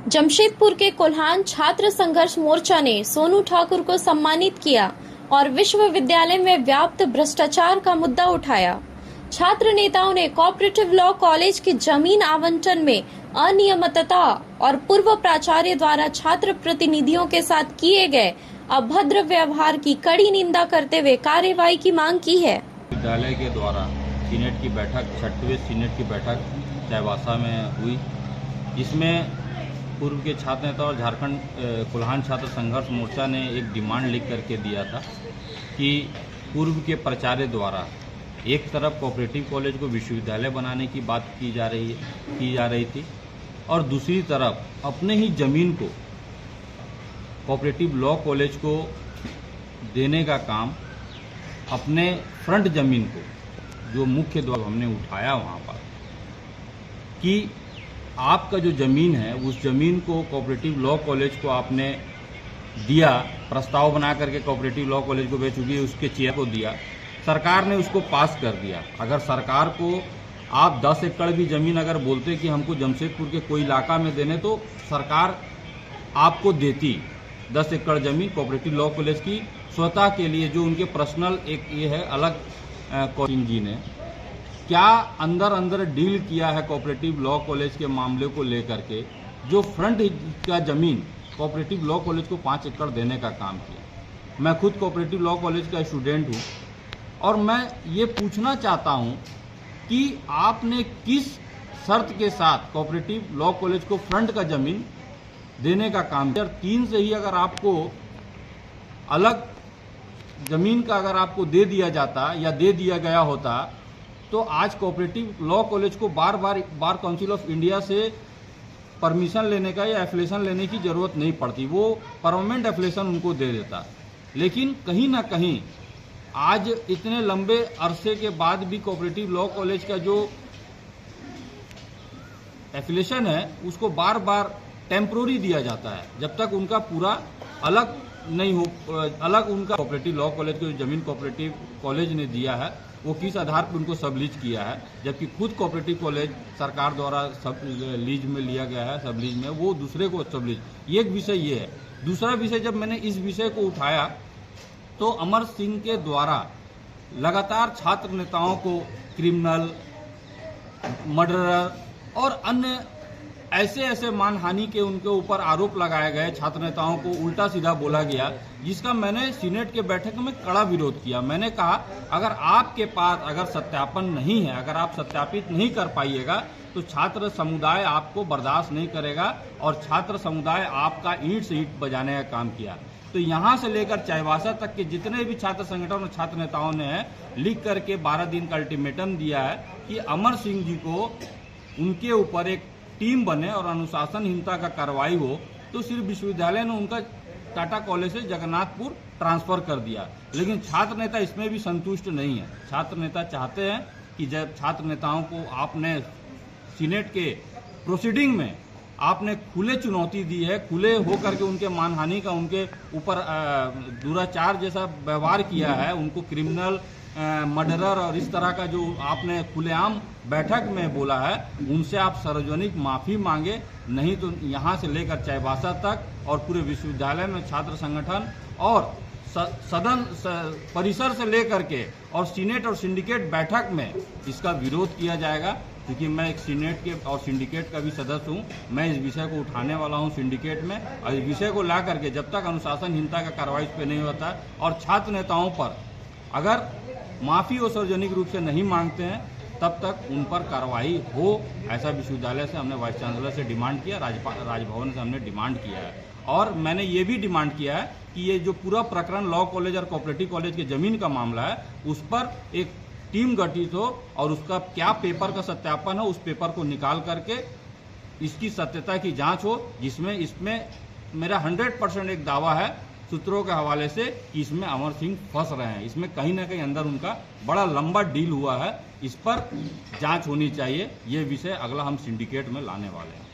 जमशेदपुर के कोल्हान छात्र संघर्ष मोर्चा ने सोनू ठाकुर को सम्मानित किया और विश्वविद्यालय में व्याप्त भ्रष्टाचार का मुद्दा उठाया। छात्र नेताओं ने कोऑपरेटिव लॉ कॉलेज की जमीन आवंटन में अनियमितता और पूर्व प्राचार्य द्वारा छात्र प्रतिनिधियों के साथ किए गए अभद्र व्यवहार की कड़ी निंदा करते हुए कार्रवाई की मांग की है। विद्यालय के द्वारा सीनेट की बैठक 6वीं सीनेट की बैठक चाईबासा में हुई, जिसमें पूर्व के छात्र नेता और झारखंड कोल्हान छात्र संघर्ष मोर्चा ने एक डिमांड लिख करके दिया था कि पूर्व के प्राचार्य द्वारा एक तरफ कोऑपरेटिव कॉलेज को विश्वविद्यालय बनाने की बात की जा रही थी और दूसरी तरफ अपने ही जमीन को कोऑपरेटिव लॉ कॉलेज को देने का काम अपने फ्रंट जमीन को, जो मुख्य द्वार हमने उठाया वहाँ पर, कि आपका जो ज़मीन है उस ज़मीन को कोऑपरेटिव लॉ कॉलेज को आपने दिया, प्रस्ताव बना करके कोऑपरेटिव लॉ कॉलेज को बेच चुकी है, उसके चेयर को दिया, सरकार ने उसको पास कर दिया। अगर सरकार को आप 10 एकड़ भी ज़मीन अगर बोलते कि हमको जमशेदपुर के कोई इलाका में देने, तो सरकार आपको देती 10 एकड़ ज़मीन कोऑपरेटिव लॉ कॉलेज की स्वतः के लिए, जो उनके पर्सनल एक ये है अलग। सिंह जी ने क्या अंदर डील किया है कोऑपरेटिव लॉ कॉलेज के मामले को लेकर के, जो फ्रंट का ज़मीन कोऑपरेटिव लॉ कॉलेज को 5 एकड़ देने का काम किया। मैं खुद कोऑपरेटिव लॉ कॉलेज का स्टूडेंट हूँ और मैं ये पूछना चाहता हूँ कि आपने किस शर्त के साथ कोऑपरेटिव लॉ कॉलेज को फ्रंट का ज़मीन देने का काम किया। 3 से ही अगर आपको अलग ज़मीन का अगर आपको दे दिया जाता या दे दिया गया होता, तो आज कोऑपरेटिव लॉ कॉलेज को बार काउंसिल ऑफ इंडिया से परमिशन लेने का या एफिलिएशन लेने की ज़रूरत नहीं पड़ती, वो परमानेंट एफिलिएशन उनको दे देता। लेकिन कहीं ना कहीं आज इतने लंबे अरसे के बाद भी कोऑपरेटिव लॉ कॉलेज का जो एफिलिएशन है उसको बार टेम्प्रोरी दिया जाता है, जब तक उनका पूरा अलग नहीं हो, अलग उनका कोऑपरेटिव लॉ कॉलेज को जो जमीन कोऑपरेटिव कॉलेज ने दिया है वो किस आधार पर उनको सब लीज किया है, जबकि खुद कोऑपरेटिव कॉलेज सरकार द्वारा सब लीज में लिया गया है, सब लीज में, वो दूसरे को सब लीज। ये एक विषय ये है। दूसरा विषय, जब मैंने इस विषय को उठाया तो अमर सिंह के द्वारा लगातार छात्र नेताओं को क्रिमिनल, मर्डरर और अन्य ऐसे मानहानि के उनके ऊपर आरोप लगाए गए। छात्र नेताओं को उल्टा सीधा बोला गया, जिसका मैंने सीनेट के बैठक में कड़ा विरोध किया। मैंने कहा अगर आपके पास अगर सत्यापन नहीं है, अगर आप सत्यापित नहीं कर पाइएगा, तो छात्र समुदाय आपको बर्दाश्त नहीं करेगा और छात्र समुदाय आपका ईंट से ईंट बजाने का काम किया। तो यहाँ से लेकर चाईबासा तक के जितने भी छात्र संगठन और छात्र नेताओं ने लिख करके 12 दिन का अल्टीमेटम दिया है कि अमर सिंह जी को उनके ऊपर एक टीम बने और अनुशासनहीनता का कार्रवाई हो। तो सिर्फ विश्वविद्यालय ने उनका टाटा कॉलेज से जगन्नाथपुर ट्रांसफर कर दिया, लेकिन छात्र नेता इसमें भी संतुष्ट नहीं है। छात्र नेता चाहते हैं कि जब छात्र नेताओं को आपने सीनेट के प्रोसीडिंग में आपने खुले चुनौती दी है, खुले होकर के उनके मानहानि का, उनके ऊपर दुराचार जैसा व्यवहार किया है, उनको क्रिमिनल, मर्डरर और इस तरह का जो आपने खुलेआम बैठक में बोला है, उनसे आप सार्वजनिक माफ़ी मांगे, नहीं तो यहाँ से लेकर चाईबासा तक और पूरे विश्वविद्यालय में छात्र संगठन और सदन परिसर से लेकर के और सीनेट और सिंडिकेट बैठक में इसका विरोध किया जाएगा। क्योंकि मैं एक सीनेट के और सिंडिकेट का भी सदस्य हूँ, मैं इस विषय को उठाने वाला हूँ सिंडिकेट में, और इस विषय को ला करके जब तक अनुशासनहीनता का कार्रवाई इस पर नहीं होता और छात्र नेताओं पर अगर माफ़ी और सार्वजनिक रूप से नहीं मांगते हैं, तब तक उन पर कार्रवाई हो। ऐसा विश्वविद्यालय से हमने वाइस चांसलर से डिमांड किया, राजभवन से हमने डिमांड किया है, और मैंने ये भी डिमांड किया है कि ये जो पूरा प्रकरण लॉ कॉलेज और कोऑपरेटिव कॉलेज के ज़मीन का मामला है, उस पर एक टीम गठित हो और उसका क्या पेपर का सत्यापन है, उस पेपर को निकाल करके इसकी सत्यता की जाँच हो, जिसमें इसमें मेरा 100% एक दावा है सूत्रों के हवाले से कि इसमें अमर सिंह फंस रहे हैं। इसमें कहीं ना कहीं अंदर उनका बड़ा लंबा डील हुआ है, इस पर जांच होनी चाहिए। ये विषय अगला हम सिंडिकेट में लाने वाले हैं।